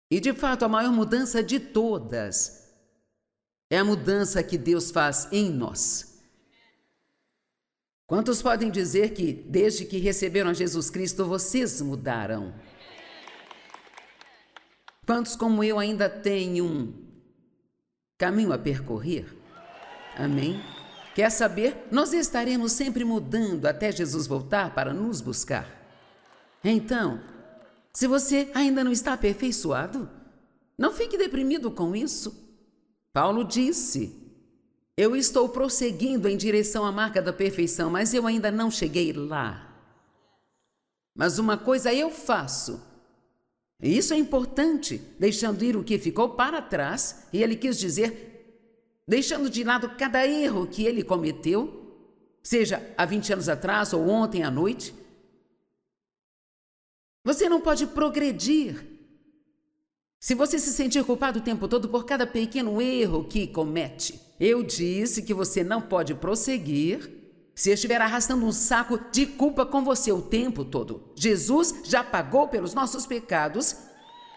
E de fato, a maior mudança de todas é a mudança que Deus faz em nós. Quantos podem dizer que, desde que receberam a Jesus Cristo, vocês mudaram? Quantos, como eu, ainda têm um caminho a percorrer? Amém? Quer saber? Nós estaremos sempre mudando até Jesus voltar para nos buscar. Então, se você ainda não está aperfeiçoado, não fique deprimido com isso. Paulo disse: eu estou prosseguindo em direção à marca da perfeição, mas eu ainda não cheguei lá. Mas uma coisa eu faço, e isso é importante, deixando ir o que ficou para trás, e ele quis dizer, deixando de lado cada erro que ele cometeu, seja há 20 anos atrás ou ontem à noite. Você não pode progredir se você se sentir culpado o tempo todo por cada pequeno erro que comete. Eu disse que você não pode prosseguir se estiver arrastando um saco de culpa com você o tempo todo. Jesus já pagou pelos nossos pecados,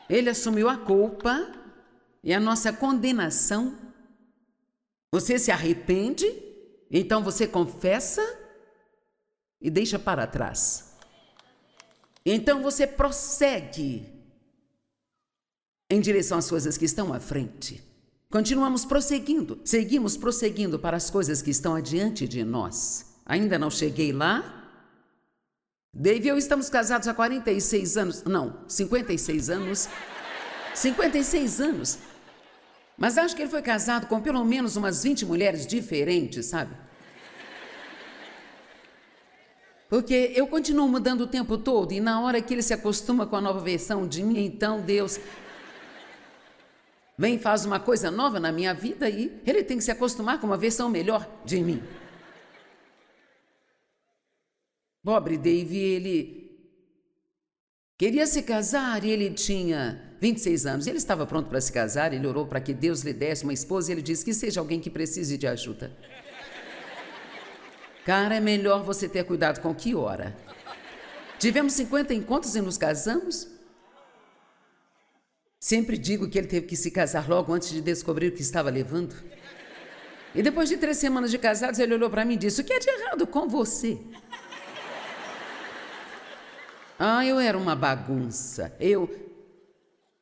ele assumiu a culpa e a nossa condenação. Você se arrepende, então você confessa e deixa para trás. Então você prossegue em direção às coisas que estão à frente. Continuamos prosseguindo, seguimos prosseguindo para as coisas que estão adiante de nós. Ainda não cheguei lá? Dave e eu estamos casados há 46 anos, não, 56 anos. 56 anos. Mas acho que ele foi casado com pelo menos umas 20 mulheres diferentes, sabe? Porque eu continuo mudando o tempo todo e na hora que ele se acostuma com a nova versão de mim, então Deus vem e faz uma coisa nova na minha vida e ele tem que se acostumar com uma versão melhor de mim. Pobre Dave, ele queria se casar e ele tinha 26 anos. Ele estava pronto para se casar, ele orou para que Deus lhe desse uma esposa e ele disse que seja alguém que precise de ajuda. Cara, é melhor você ter cuidado com o que ora. Tivemos 50 encontros e nos casamos. Sempre digo que ele teve que se casar logo antes de descobrir o que estava levando. E depois de 3 semanas de casados, ele olhou para mim e disse: o que é de errado com você? Eu era uma bagunça. Eu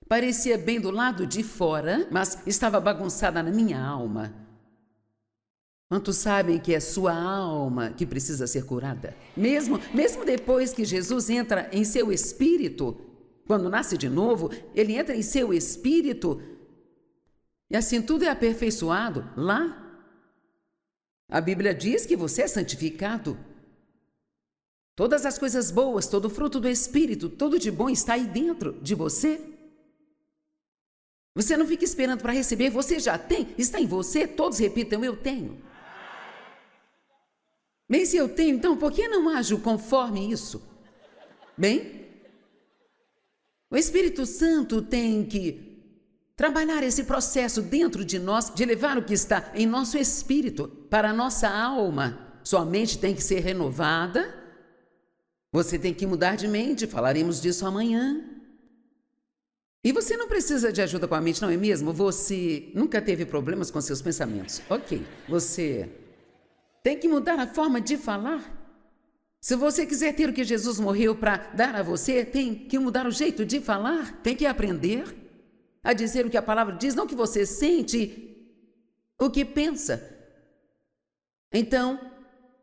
parecia bem do lado de fora, mas estava bagunçada na minha alma. Quantos sabem que é sua alma que precisa ser curada? Mesmo depois que Jesus entra em seu espírito, quando nasce de novo, ele entra em seu espírito e assim tudo é aperfeiçoado lá. A Bíblia diz que você é santificado. Todas as coisas boas, todo o fruto do Espírito, tudo de bom está aí dentro de você. Você não fica esperando para receber, você já tem, está em você. Todos repitam: eu tenho. Bem, se eu tenho, então por que não ajo conforme isso? Bem, o Espírito Santo tem que trabalhar esse processo dentro de nós, de levar o que está em nosso espírito para a nossa alma. Sua mente tem que ser renovada. Você tem que mudar de mente, falaremos disso amanhã. E você não precisa de ajuda com a mente, não é mesmo? Você nunca teve problemas com seus pensamentos. Ok, você tem que mudar a forma de falar. Se você quiser ter o que Jesus morreu para dar a você, tem que mudar o jeito de falar, tem que aprender a dizer o que a palavra diz, não o que você sente, o que pensa. Então,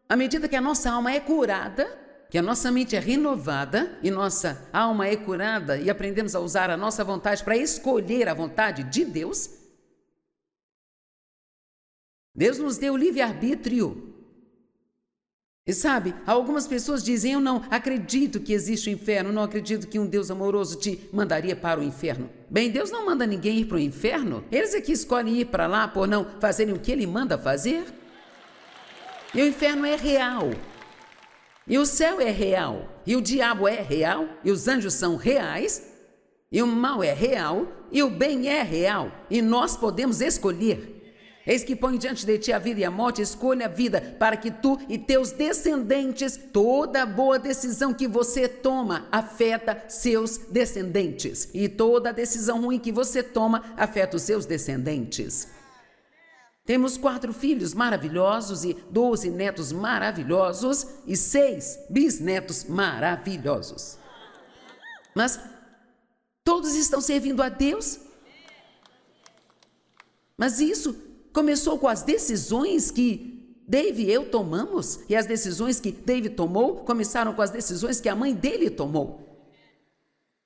à medida que a nossa alma é curada, que a nossa mente é renovada e nossa alma é curada e aprendemos a usar a nossa vontade para escolher a vontade de Deus, Deus nos deu livre-arbítrio. E sabe, algumas pessoas dizem: eu não acredito que existe o inferno, não acredito que um Deus amoroso te mandaria para o inferno. Bem, Deus não manda ninguém ir para o inferno. Eles é que escolhem ir para lá por não fazerem o que Ele manda fazer. E o inferno é real. E o céu é real. E o diabo é real. E os anjos são reais. E o mal é real. E o bem é real. E nós podemos escolher. Eis que põe diante de ti a vida e a morte, escolha a vida, para que tu e teus descendentes, toda boa decisão que você toma afeta seus descendentes. E toda decisão ruim que você toma afeta os seus descendentes. Temos 4 filhos maravilhosos e 12 netos maravilhosos e 6 bisnetos maravilhosos. Mas todos estão servindo a Deus? Mas isso começou com as decisões que Dave e eu tomamos, e as decisões que Dave tomou começaram com as decisões que a mãe dele tomou.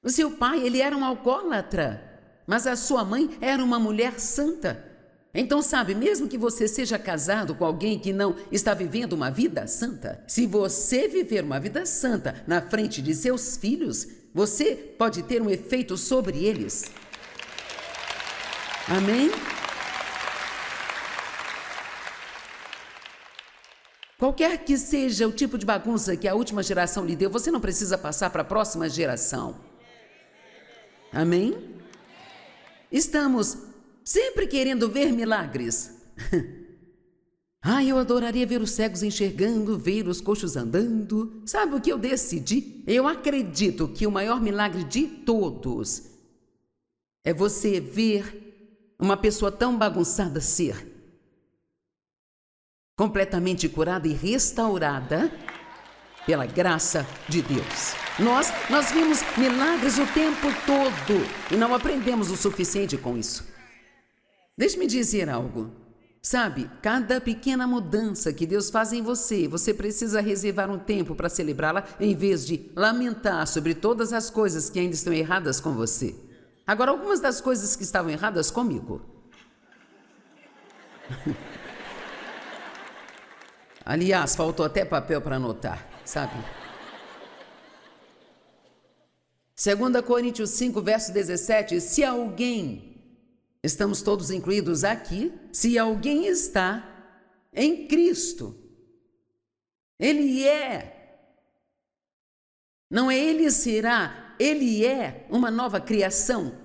O seu pai, ele era um alcoólatra, mas a sua mãe era uma mulher santa. Então, sabe, mesmo que você seja casado com alguém que não está vivendo uma vida santa, se você viver uma vida santa na frente de seus filhos, você pode ter um efeito sobre eles. Amém? Qualquer que seja o tipo de bagunça que a última geração lhe deu, você não precisa passar para a próxima geração. Amém? Estamos sempre querendo ver milagres. Eu adoraria ver os cegos enxergando, ver os coxos andando. Sabe o que eu decidi? Eu acredito que o maior milagre de todos é você ver uma pessoa tão bagunçada ser completamente curada e restaurada pela graça de Deus. Nós vimos milagres o tempo todo e não aprendemos o suficiente com isso. Deixe-me dizer algo. Sabe, cada pequena mudança que Deus faz em você, você precisa reservar um tempo para celebrá-la em vez de lamentar sobre todas as coisas que ainda estão erradas com você. Agora, algumas das coisas que estavam erradas comigo. Aliás, faltou até papel para anotar, sabe? 2 Coríntios 5, verso 17, se alguém, estamos todos incluídos aqui, se alguém está em Cristo, ele é, não é ele será, ele é uma nova criação,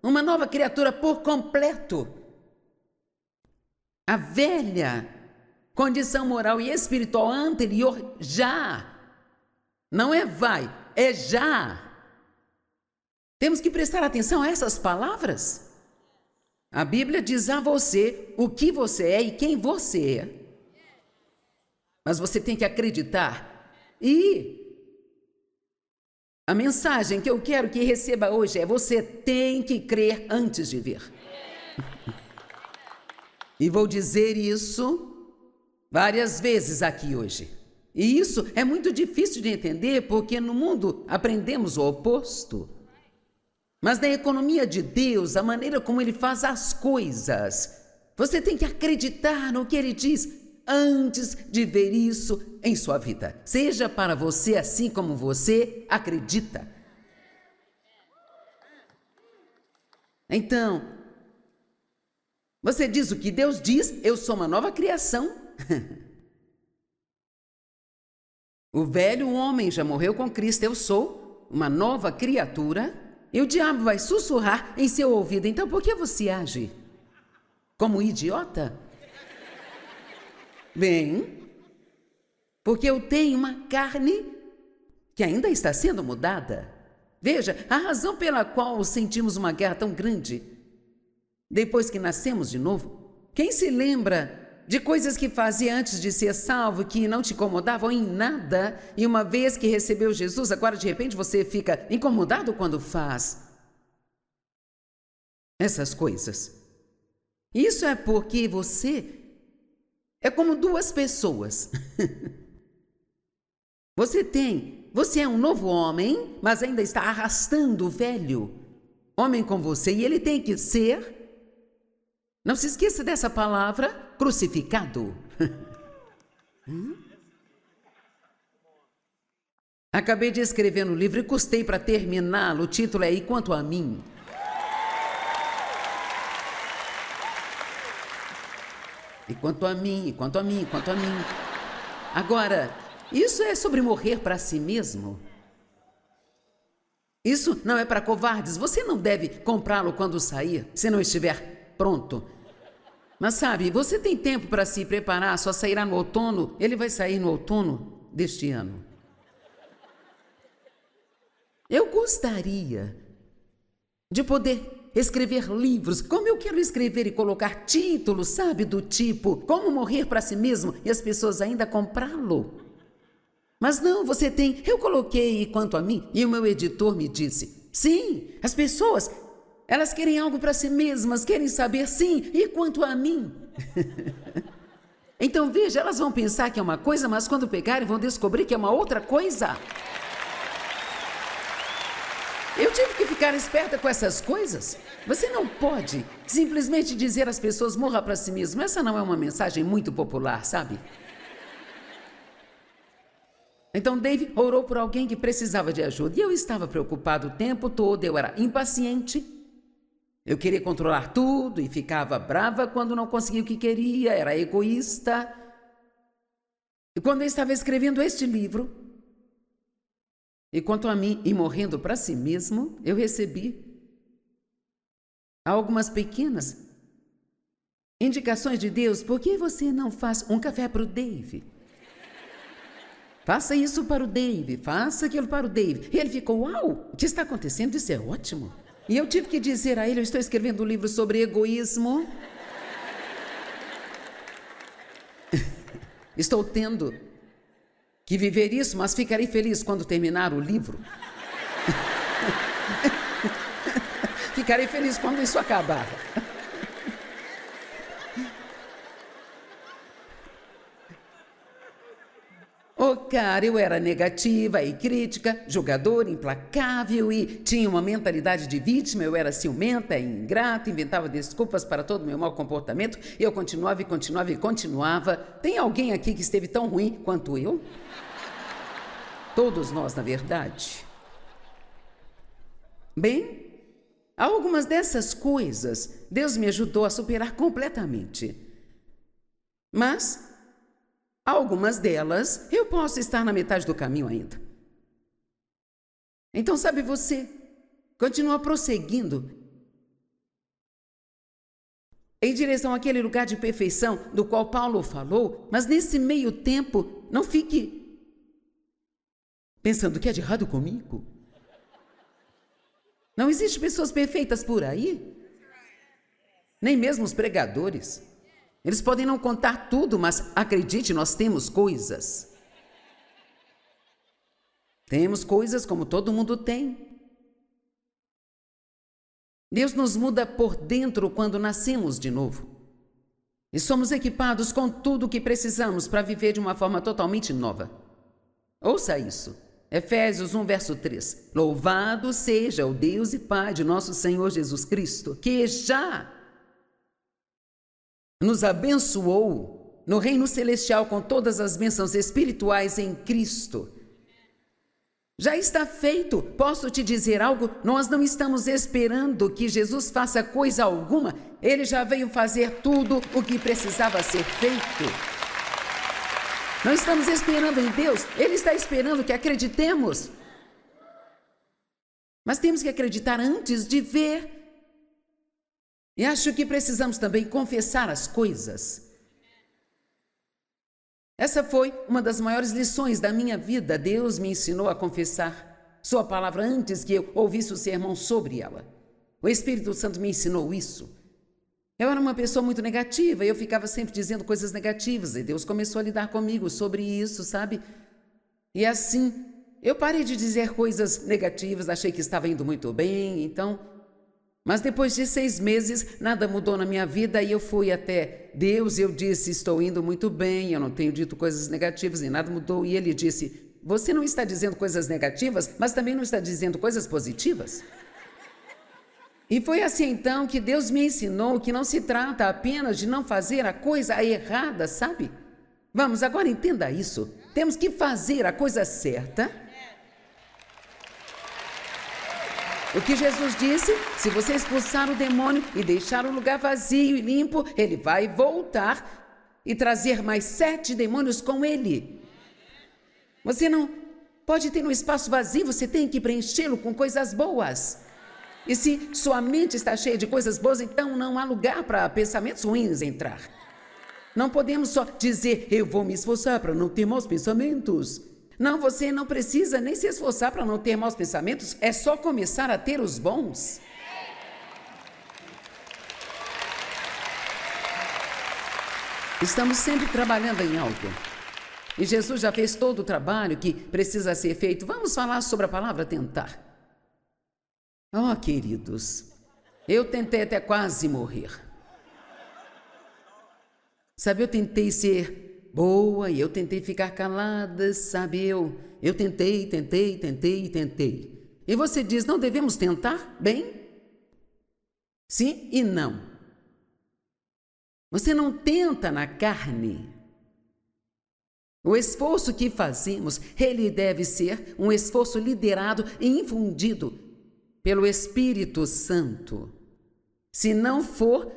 uma nova criatura por completo. A velha condição moral e espiritual anterior já, não é vai, é já. Temos que prestar atenção a essas palavras. A Bíblia diz a você o que você é e quem você é. Mas você tem que acreditar. E a mensagem que eu quero que receba hoje é: você tem que crer antes de ver. E vou dizer isso várias vezes aqui hoje. E isso é muito difícil de entender porque no mundo aprendemos o oposto. Mas na economia de Deus, a maneira como Ele faz as coisas, você tem que acreditar no que Ele diz antes de ver isso em sua vida. Seja para você assim como você acredita. Então, você diz o que Deus diz, eu sou uma nova criação. O velho homem já morreu com Cristo, eu sou uma nova criatura. E o diabo vai sussurrar em seu ouvido: então por que você age como idiota? Bem, porque eu tenho uma carne que ainda está sendo mudada. Veja, a razão pela qual sentimos uma guerra tão grande depois que nascemos de novo. Quem se lembra de coisas que fazia antes de ser salvo, que não te incomodavam em nada, e uma vez que recebeu Jesus, agora de repente você fica incomodado quando faz essas coisas? Isso é porque você é como duas pessoas. Você é um novo homem, mas ainda está arrastando o velho homem com você, e ele tem que ser, não se esqueça dessa palavra, crucificado. Acabei de escrever no livro e custei para terminá-lo. O título é E Quanto a Mim. E quanto a mim, e quanto a mim, e quanto a mim. Agora, isso é sobre morrer para si mesmo. Isso não é para covardes. Você não deve comprá-lo quando sair, se não estiver pronto. Mas sabe, você tem tempo para se preparar, só sairá no outono. Ele vai sair no outono deste ano. Eu gostaria de poder escrever livros, como eu quero escrever e colocar títulos, sabe, do tipo Como Morrer para Si Mesmo e as pessoas ainda comprá-lo. Mas não, você tem. Eu coloquei quanto a mim e o meu editor me disse: sim, as pessoas, elas querem algo para si mesmas, querem saber sim, e quanto a mim? Então veja, elas vão pensar que é uma coisa, mas quando pegarem vão descobrir que é uma outra coisa. Eu tive que ficar esperta com essas coisas. Você não pode simplesmente dizer às pessoas morra para si mesmo. Essa não é uma mensagem muito popular, sabe? Então Dave orou por alguém que precisava de ajuda e eu estava preocupado o tempo todo, eu era impaciente. Eu queria controlar tudo e ficava brava quando não conseguia o que queria, era egoísta. E quando eu estava escrevendo este livro, e quanto a mim, e morrendo para si mesmo, eu recebi algumas pequenas indicações de Deus. Por que você não faz um café para o Dave? Faça isso para o Dave, faça aquilo para o Dave. E ele ficou, uau, o que está acontecendo? Isso é ótimo. E eu tive que dizer a ele, eu estou escrevendo um livro sobre egoísmo. Estou tendo que viver isso, mas ficarei feliz quando terminar o livro. Ficarei feliz quando isso acabar. Oh, cara, eu era negativa e crítica, julgadora, implacável e tinha uma mentalidade de vítima. Eu era ciumenta e ingrata, inventava desculpas para todo o meu mau comportamento. Eu continuava e continuava e continuava. Tem alguém aqui que esteve tão ruim quanto eu? Todos nós, na verdade. Bem, algumas dessas coisas Deus me ajudou a superar completamente. Mas algumas delas, eu posso estar na metade do caminho ainda. Então, sabe, você continua prosseguindo em direção àquele lugar de perfeição do qual Paulo falou, mas nesse meio tempo, não fique pensando que é de errado comigo. Não existem pessoas perfeitas por aí, nem mesmo os pregadores. Eles podem não contar tudo, mas acredite, nós temos coisas. Temos coisas como todo mundo tem. Deus nos muda por dentro quando nascemos de novo. E somos equipados com tudo o que precisamos para viver de uma forma totalmente nova. Ouça isso. Efésios 1, verso 3. Louvado seja o Deus e Pai de nosso Senhor Jesus Cristo, que já nos abençoou no reino celestial com todas as bênçãos espirituais em Cristo. Já está feito. Posso te dizer algo? Nós não estamos esperando que Jesus faça coisa alguma. Ele já veio fazer tudo o que precisava ser feito. Não estamos esperando em Deus. Ele está esperando que acreditemos. Mas temos que acreditar antes de ver. E acho que precisamos também confessar as coisas. Essa foi uma das maiores lições da minha vida. Deus me ensinou a confessar sua palavra antes que eu ouvisse o sermão sobre ela. O Espírito Santo me ensinou isso. Eu era uma pessoa muito negativa e eu ficava sempre dizendo coisas negativas. E Deus começou a lidar comigo sobre isso, sabe? E assim, eu parei de dizer coisas negativas, achei que estava indo muito bem, então... Mas depois de 6 meses, nada mudou na minha vida e eu fui até Deus e eu disse, estou indo muito bem, eu não tenho dito coisas negativas e nada mudou. E ele disse, você não está dizendo coisas negativas, mas também não está dizendo coisas positivas? E foi assim então que Deus me ensinou que não se trata apenas de não fazer a coisa errada, sabe? Vamos, agora entenda isso. Temos que fazer a coisa certa. O que Jesus disse, se você expulsar o demônio e deixar o lugar vazio e limpo, ele vai voltar e trazer mais 7 demônios com ele. Você não pode ter um espaço vazio, você tem que preenchê-lo com coisas boas. E se sua mente está cheia de coisas boas, então não há lugar para pensamentos ruins entrar. Não podemos só dizer, eu vou me esforçar para não ter maus pensamentos. Não, você não precisa nem se esforçar para não ter maus pensamentos, é só começar a ter os bons. Estamos sempre trabalhando em algo. E Jesus já fez todo o trabalho que precisa ser feito. Vamos falar sobre a palavra tentar. Oh, queridos, eu tentei até quase morrer. Sabe, eu tentei ser boa e eu tentei ficar calada, sabe, eu tentei. E você diz, não devemos tentar? Bem, sim e não. Você não tenta na carne. O esforço que fazemos, ele deve ser um esforço liderado e infundido pelo Espírito Santo. Se não for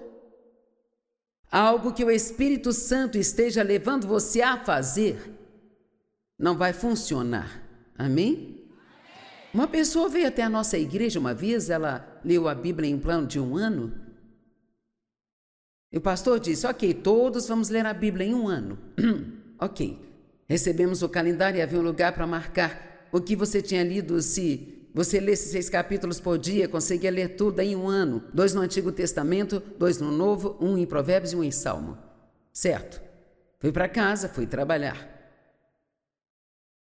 algo que o Espírito Santo esteja levando você a fazer, não vai funcionar. Amém? Uma pessoa veio até a nossa igreja uma vez, ela leu a Bíblia em plano de 1 ano. E o pastor disse, ok, todos vamos ler a Bíblia em 1 ano. Ok. Recebemos o calendário e havia um lugar para marcar o que você tinha lido. Se você lesse 6 capítulos por dia, conseguia ler tudo em 1 ano. 2 no Antigo Testamento, 2 no Novo, 1 em Provérbios e 1 em Salmo. Certo. Fui para casa, fui trabalhar.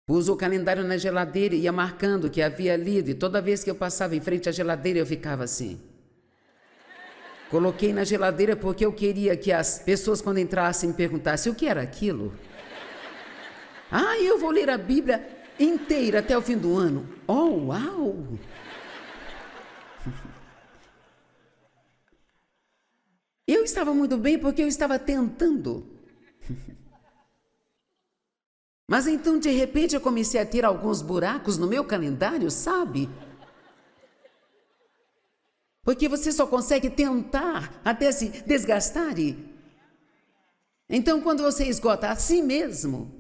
Pus o calendário na geladeira e ia marcando o que havia lido. E toda vez que eu passava em frente à geladeira, eu ficava assim. Coloquei na geladeira porque eu queria que as pessoas, quando entrassem, me perguntassem o que era aquilo. Ah, eu vou ler a Bíblia inteira até o fim do ano. Oh, uau! Eu estava muito bem porque eu estava tentando. Mas então, de repente, eu comecei a ter alguns buracos no meu calendário, sabe? Porque você só consegue tentar até se desgastar e... Então, quando você esgota a si mesmo...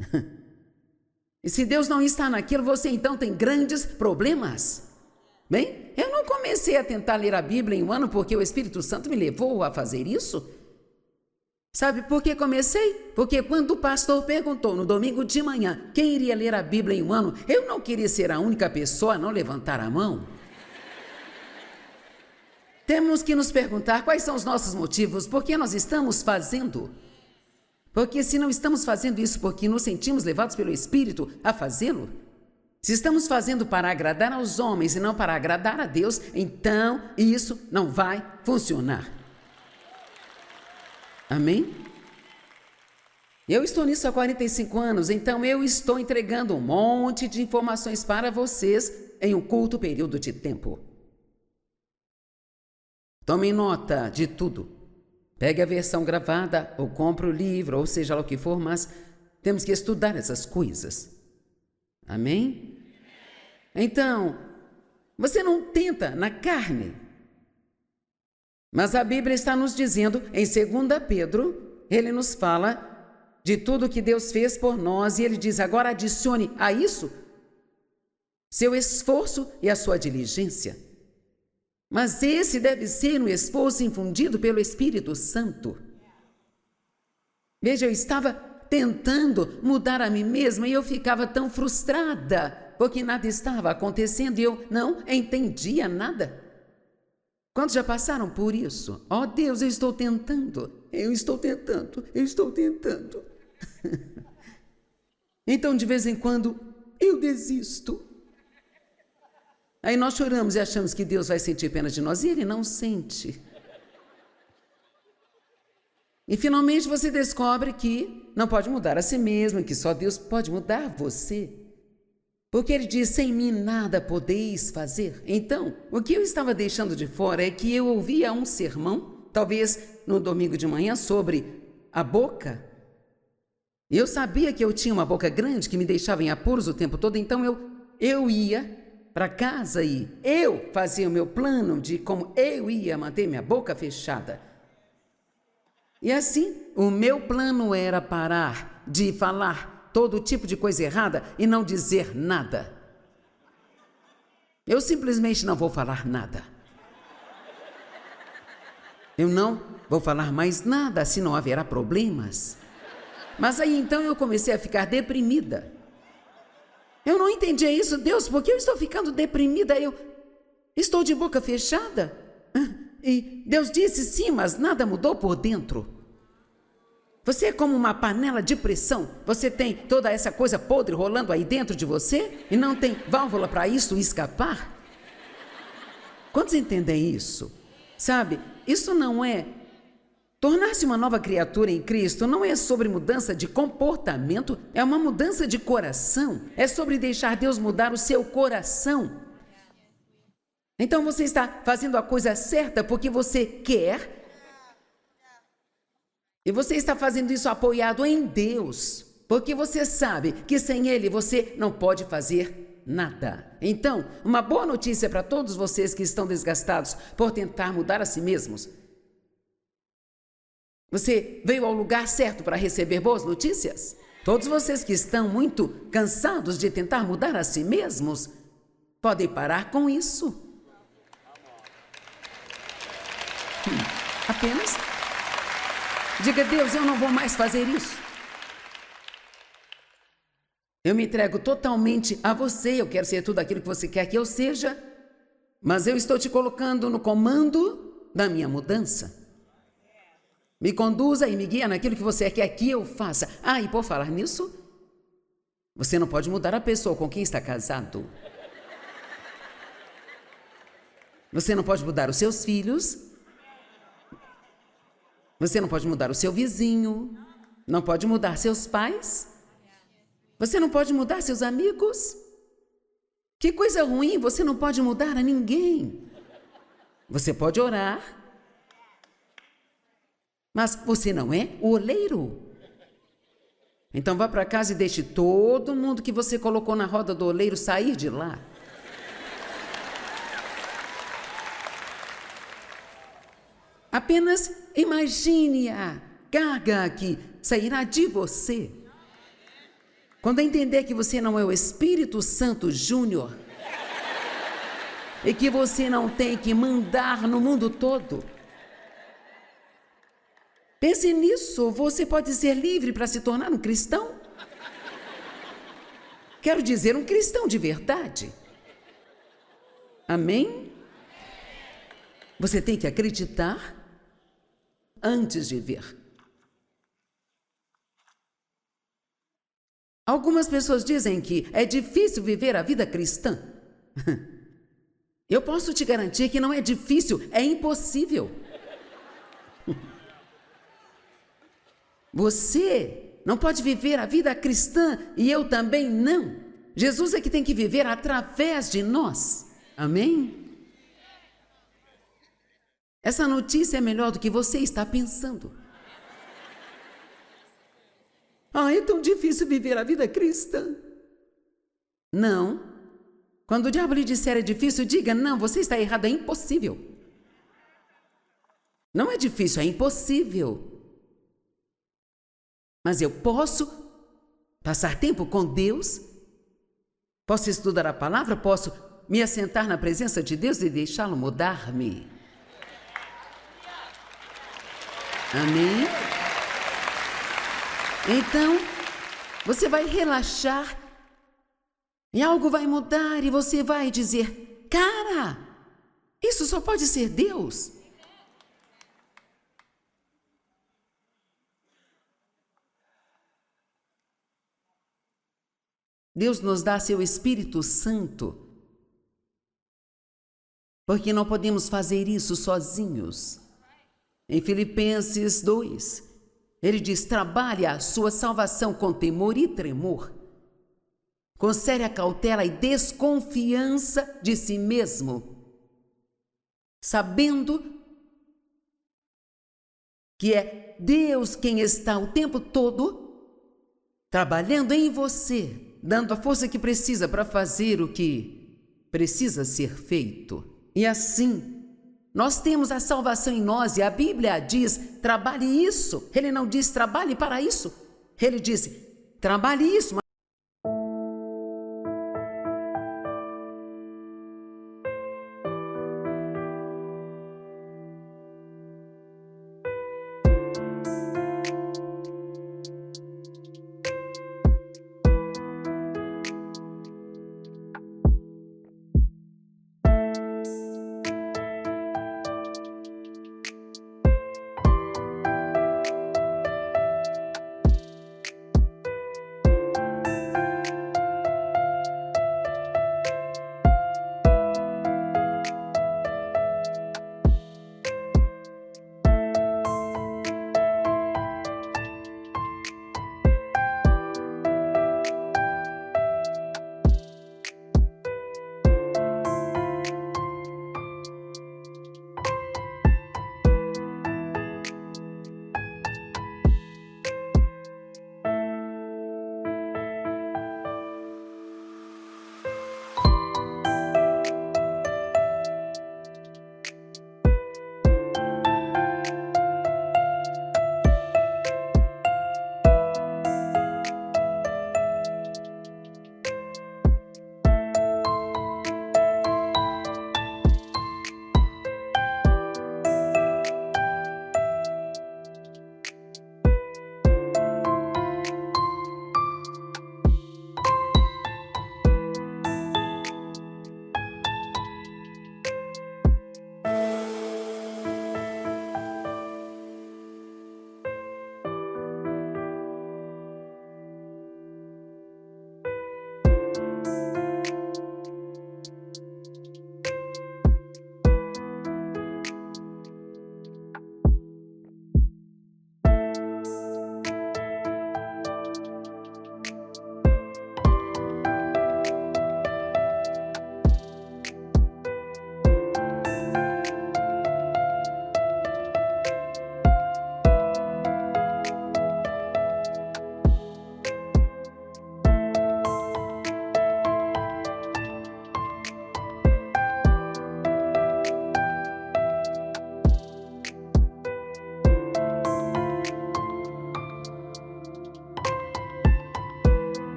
E se Deus não está naquilo, você então tem grandes problemas. Bem, eu não comecei a tentar ler a Bíblia em 1 ano porque o Espírito Santo me levou a fazer isso. Sabe por que comecei? Porque quando o pastor perguntou no domingo de manhã quem iria ler a Bíblia em 1 ano, eu não queria ser a única pessoa a não levantar a mão. Temos que nos perguntar quais são os nossos motivos, por que nós estamos fazendo. Porque se não estamos fazendo isso porque nos sentimos levados pelo Espírito a fazê-lo, se estamos fazendo para agradar aos homens e não para agradar a Deus, então isso não vai funcionar. Amém? Eu estou nisso há 45 anos, então eu estou entregando um monte de informações para vocês em um curto período de tempo. Tomem nota de tudo. Pegue a versão gravada, ou compre o livro, ou seja lá o que for, mas temos que estudar essas coisas. Amém? Então, você não tenta na carne. Mas a Bíblia está nos dizendo, em 2 Pedro, ele nos fala de tudo que Deus fez por nós, e ele diz, agora adicione a isso seu esforço e a sua diligência. Mas esse deve ser um esforço infundido pelo Espírito Santo. Veja, eu estava tentando mudar a mim mesma e eu ficava tão frustrada, porque nada estava acontecendo e eu não entendia nada. Quantos já passaram por isso? Oh Deus, eu estou tentando. Então, de vez em quando, eu desisto. Aí nós choramos e achamos que Deus vai sentir pena de nós, e Ele não sente. E finalmente você descobre que não pode mudar a si mesmo, que só Deus pode mudar você. Porque Ele diz, sem mim nada podeis fazer. Então, o que eu estava deixando de fora é que eu ouvia um sermão, talvez no domingo de manhã, sobre a boca. E eu sabia que eu tinha uma boca grande que me deixava em apuros o tempo todo, então eu ia para casa e eu fazia o meu plano de como eu ia manter minha boca fechada. E assim, o meu plano era parar de falar todo tipo de coisa errada e não dizer nada. Eu simplesmente não vou falar nada. Eu não vou falar mais nada, senão haverá problemas. Mas aí então eu comecei a ficar deprimida. Eu não entendia isso, Deus, porque eu estou ficando deprimida, eu estou de boca fechada. E Deus disse, sim, mas nada mudou por dentro. Você é como uma panela de pressão, você tem toda essa coisa podre rolando aí dentro de você e não tem válvula para isso escapar? Quantos entendem isso? Sabe, isso não é... Tornar-se uma nova criatura em Cristo não é sobre mudança de comportamento, é uma mudança de coração. É sobre deixar Deus mudar o seu coração. Então você está fazendo a coisa certa porque você quer. E você está fazendo isso apoiado em Deus, porque você sabe que sem Ele você não pode fazer nada. Então, uma boa notícia para todos vocês que estão desgastados por tentar mudar a si mesmos. Você veio ao lugar certo para receber boas notícias? Todos vocês que estão muito cansados de tentar mudar a si mesmos, podem parar com isso. Apenas diga, Deus, eu não vou mais fazer isso. Eu me entrego totalmente a você, eu quero ser tudo aquilo que você quer que eu seja, mas eu estou te colocando no comando da minha mudança. Me conduza e me guia naquilo que você quer que eu faça. Ah, e por falar nisso, você não pode mudar a pessoa com quem está casado. Você não pode mudar os seus filhos. Você não pode mudar o seu vizinho. Não pode mudar seus pais. Você não pode mudar seus amigos. Que coisa ruim, você não pode mudar a ninguém. Você pode orar. Mas você não é o oleiro. Então vá para casa e deixe todo mundo que você colocou na roda do oleiro sair de lá. Apenas imagine a carga que sairá de você. Quando entender que você não é o Espírito Santo Júnior e que você não tem que mandar no mundo todo. Pense nisso, você pode ser livre para se tornar um cristão. Quero dizer, um cristão de verdade. Amém? Você tem que acreditar antes de ver. Algumas pessoas dizem que é difícil viver a vida cristã. Eu posso te garantir que não é difícil, é impossível. Você não pode viver a vida cristã e eu também não. Jesus é que tem que viver através de nós. Amém? Essa notícia é melhor do que você está pensando. Ah, é tão difícil viver a vida cristã. Não. Quando o diabo lhe disser é difícil, diga, não, você está errado, é impossível. Não é difícil, é impossível. Mas eu posso passar tempo com Deus, posso estudar a palavra, posso me assentar na presença de Deus e deixá-lo mudar-me. Amém? Então, você vai relaxar e algo vai mudar e você vai dizer, cara, isso só pode ser Deus. Deus nos dá seu Espírito Santo, porque não podemos fazer isso sozinhos. Em Filipenses 2, ele diz, trabalhe a sua salvação com temor e tremor, com séria cautela e desconfiança de si mesmo, sabendo que é Deus quem está o tempo todo trabalhando em você, dando a força que precisa para fazer o que precisa ser feito. E assim, nós temos a salvação em nós e a Bíblia diz, trabalhe isso. Ele não diz trabalhe para isso. Ele diz, trabalhe isso.